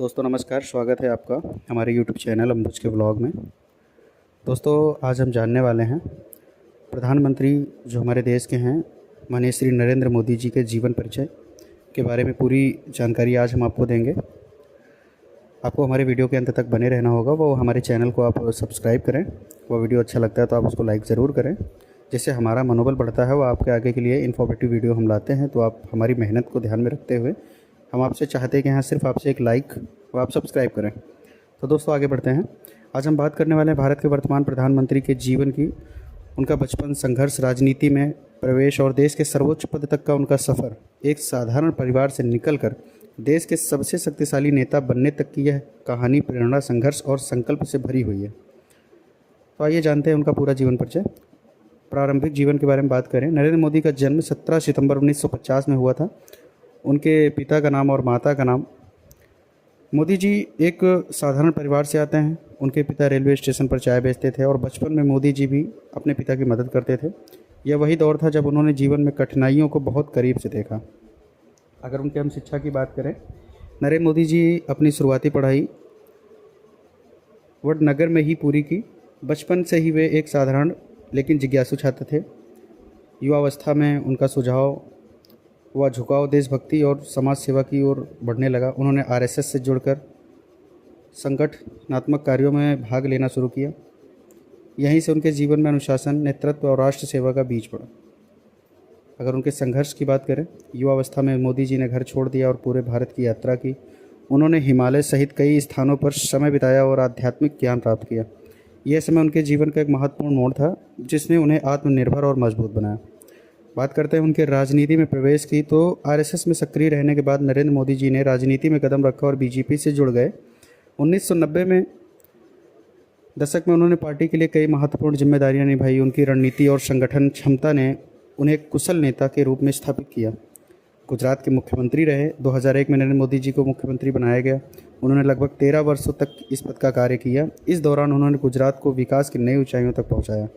दोस्तों नमस्कार, स्वागत है आपका हमारे यूट्यूब चैनल अम्बुज के ब्लॉग में। दोस्तों आज हम जानने वाले हैं प्रधानमंत्री जो हमारे देश के हैं माननीय श्री नरेंद्र मोदी जी के जीवन परिचय के बारे में पूरी जानकारी आज हम आपको देंगे। आपको हमारे वीडियो के अंत तक बने रहना होगा। वो हमारे चैनल को आप सब्सक्राइब करें। वो वीडियो अच्छा लगता है तो आप उसको लाइक ज़रूर करें, जिससे हमारा मनोबल बढ़ता है। वो आपके आगे के लिए इन्फॉर्मेटिव वीडियो हम लाते हैं, तो आप हमारी मेहनत को ध्यान में रखते हुए हम आपसे चाहते हैं कि यहाँ सिर्फ आपसे एक लाइक और आप सब्सक्राइब करें। तो दोस्तों आगे बढ़ते हैं। आज हम बात करने वाले हैं भारत के वर्तमान प्रधानमंत्री के जीवन की, उनका बचपन, संघर्ष, राजनीति में प्रवेश और देश के सर्वोच्च पद तक का उनका सफ़र। एक साधारण परिवार से निकलकर देश के सबसे शक्तिशाली नेता बनने तक की यह कहानी प्रेरणा, संघर्ष और संकल्प से भरी हुई है। तो आइए जानते हैं उनका पूरा जीवन परिचय। प्रारंभिक जीवन के बारे में बात करें। नरेंद्र मोदी का जन्म 17 सितंबर 1950 में हुआ था। उनके पिता का नाम और माता का नाम। मोदी जी एक साधारण परिवार से आते हैं। उनके पिता रेलवे स्टेशन पर चाय बेचते थे और बचपन में मोदी जी भी अपने पिता की मदद करते थे। यह वही दौर था जब उन्होंने जीवन में कठिनाइयों को बहुत करीब से देखा। अगर उनके हम शिक्षा की बात करें, नरेंद्र मोदी जी अपनी शुरुआती पढ़ाई वडनगर में ही पूरी की। बचपन से ही वे एक साधारण लेकिन जिज्ञासु छात्र थे। युवावस्था में उनका सुझाव व झुकाव देशभक्ति और समाज सेवा की ओर बढ़ने लगा। उन्होंने आरएसएस से जुड़कर संगठनात्मक कार्यों में भाग लेना शुरू किया। यहीं से उनके जीवन में अनुशासन, नेतृत्व और राष्ट्र सेवा का बीज पड़ा। अगर उनके संघर्ष की बात करें, युवावस्था में मोदी जी ने घर छोड़ दिया और पूरे भारत की यात्रा की। उन्होंने हिमालय सहित कई स्थानों पर समय बिताया और आध्यात्मिक ज्ञान प्राप्त किया। यह समय उनके जीवन का एक महत्वपूर्ण मोड़ था, जिसने उन्हें आत्मनिर्भर और मजबूत बनाया। बात करते हैं उनके राजनीति में प्रवेश की, तो आरएसएस में सक्रिय रहने के बाद नरेंद्र मोदी जी ने राजनीति में कदम रखा और बीजेपी से जुड़ गए। 1990 में दशक में उन्होंने पार्टी के लिए कई महत्वपूर्ण जिम्मेदारियां निभाई। उनकी रणनीति और संगठन क्षमता ने उन्हें एक कुशल नेता के रूप में स्थापित किया। गुजरात के मुख्यमंत्री रहे। 2001 में नरेंद्र मोदी जी को मुख्यमंत्री बनाया गया। उन्होंने लगभग 13 वर्षों तक इस पद का कार्य किया। इस दौरान उन्होंने गुजरात को विकास की नई ऊंचाइयों तक पहुँचाया।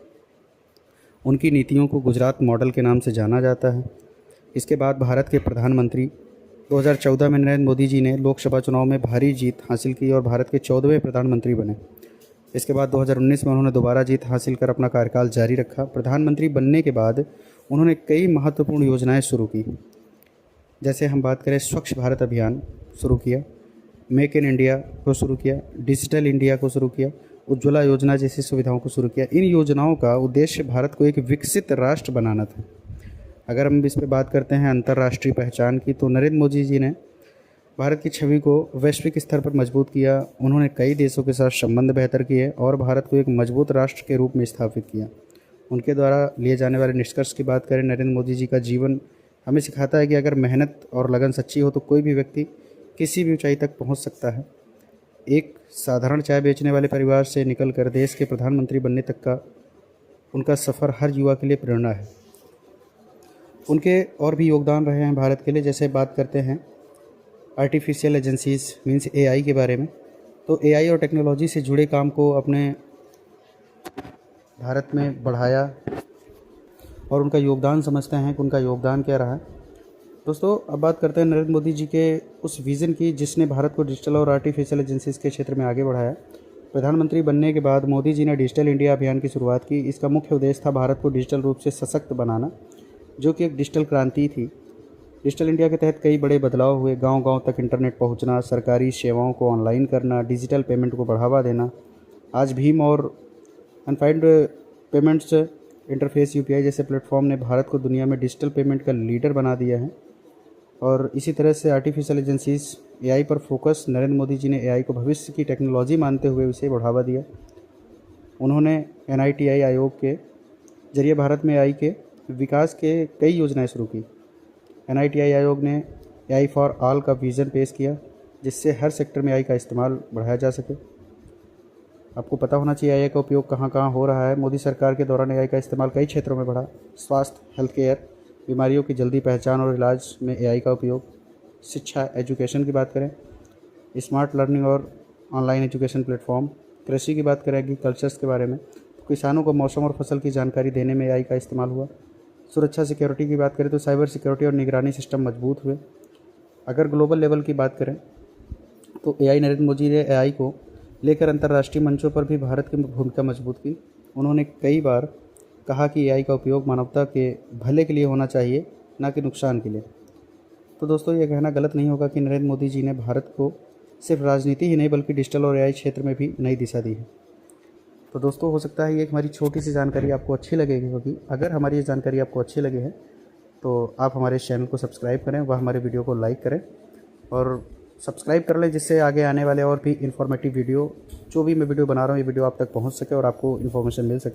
उनकी नीतियों को गुजरात मॉडल के नाम से जाना जाता है। इसके बाद भारत के प्रधानमंत्री 2014 में नरेंद्र मोदी जी ने लोकसभा चुनाव में भारी जीत हासिल की और भारत के 14वें प्रधानमंत्री बने। इसके बाद 2019 में उन्होंने दोबारा जीत हासिल कर अपना कार्यकाल जारी रखा। प्रधानमंत्री बनने के बाद उन्होंने कई महत्वपूर्ण योजनाएं शुरू की। जैसे हम बात करें, स्वच्छ भारत अभियान शुरू किया, मेक इन इंडिया को शुरू किया, डिजिटल इंडिया को शुरू किया, उज्ज्वला योजना जैसी सुविधाओं को शुरू किया। इन योजनाओं का उद्देश्य भारत को एक विकसित राष्ट्र बनाना था। अगर हम इस पर बात करते हैं अंतर्राष्ट्रीय पहचान की, तो नरेंद्र मोदी जी ने भारत की छवि को वैश्विक स्तर पर मजबूत किया। उन्होंने कई देशों के साथ संबंध बेहतर किए और भारत को एक मजबूत राष्ट्र के रूप में स्थापित किया। उनके द्वारा लिए जाने वाले निष्कर्ष की बात करें, नरेंद्र मोदी जी का जीवन हमें सिखाता है कि अगर मेहनत और लगन सच्ची हो तो कोई भी व्यक्ति किसी भी ऊंचाई तक पहुंच सकता है। एक साधारण चाय बेचने वाले परिवार से निकलकर देश के प्रधानमंत्री बनने तक का उनका सफ़र हर युवा के लिए प्रेरणा है। उनके और भी योगदान रहे हैं भारत के लिए। जैसे बात करते हैं आर्टिफिशियल एजेंसीज़ मीन्स एआई के बारे में, तो एआई और टेक्नोलॉजी से जुड़े काम को अपने भारत में बढ़ाया और उनका योगदान समझते हैं कि उनका योगदान क्या रहा है। दोस्तों अब बात करते हैं नरेंद्र मोदी जी के उस विज़न की जिसने भारत को डिजिटल और आर्टिफिशियल एजेंसीज़ के क्षेत्र में आगे बढ़ाया। प्रधानमंत्री बनने के बाद मोदी जी ने डिजिटल इंडिया अभियान की शुरुआत की। इसका मुख्य उद्देश्य था भारत को डिजिटल रूप से सशक्त बनाना, जो कि एक डिजिटल क्रांति थी। डिजिटल इंडिया के तहत कई बड़े बदलाव हुए। गांव-गांव तक इंटरनेट पहुंचना, सरकारी सेवाओं को ऑनलाइन करना, डिजिटल पेमेंट को बढ़ावा देना। आज भीम और अनफाइंड पेमेंट्स इंटरफेस यूपीआई जैसे प्लेटफॉर्म ने भारत को दुनिया में डिजिटल पेमेंट का लीडर बना दिया है। और इसी तरह से आर्टिफिशियल एजेंसीज़ एआई पर फोकस, नरेंद्र मोदी जी ने एआई को भविष्य की टेक्नोलॉजी मानते हुए उसे बढ़ावा दिया। उन्होंने एनआईटीआई आयोग के जरिए भारत में एआई के विकास के कई योजनाएं शुरू की। एनआईटीआई आयोग ने एआई फॉर ऑल का विज़न पेश किया, जिससे हर सेक्टर में एआई का इस्तेमाल बढ़ाया जा सके। आपको पता होना चाहिए एआई का उपयोग कहाँ कहाँ हो रहा है। मोदी सरकार के दौरान एआई का इस्तेमाल कई क्षेत्रों में बढ़ा। स्वास्थ्य, हेल्थ केयर, बीमारियों की जल्दी पहचान और इलाज में एआई का उपयोग। शिक्षा, एजुकेशन की बात करें, स्मार्ट लर्निंग और ऑनलाइन एजुकेशन प्लेटफॉर्म। कृषि की बात करें, एग्रीकल्चर्स के बारे में, तो किसानों को मौसम और फसल की जानकारी देने में एआई का इस्तेमाल हुआ। सुरक्षा, सिक्योरिटी की बात करें तो साइबर सिक्योरिटी और निगरानी सिस्टम मजबूत हुए। अगर ग्लोबल लेवल की बात करें तो एआई नरेंद्र मोदी ने एआई को लेकर अंतर्राष्ट्रीय मंचों पर भी भारत की भूमिका मजबूत की। उन्होंने कई बार कहा कि एआई का उपयोग मानवता के भले के लिए होना चाहिए, ना कि नुकसान के लिए। तो दोस्तों, ये कहना गलत नहीं होगा कि नरेंद्र मोदी जी ने भारत को सिर्फ राजनीति ही नहीं बल्कि डिजिटल और एआई क्षेत्र में भी नई दिशा दी है। तो दोस्तों, हो सकता है ये हमारी छोटी सी जानकारी आपको अच्छी लगेगी होगी। अगर हमारी ये जानकारी आपको अच्छी लगी है तो आप हमारे चैनल को सब्सक्राइब करें व हमारे वीडियो को लाइक करें और सब्सक्राइब कर लें, जिससे आगे आने वाले और भी इन्फॉर्मेटिव वीडियो, जो भी मैं वीडियो बना रहा हूँ, ये वीडियो आप तक पहुँच सके और आपको इन्फॉर्मेशन मिल सके।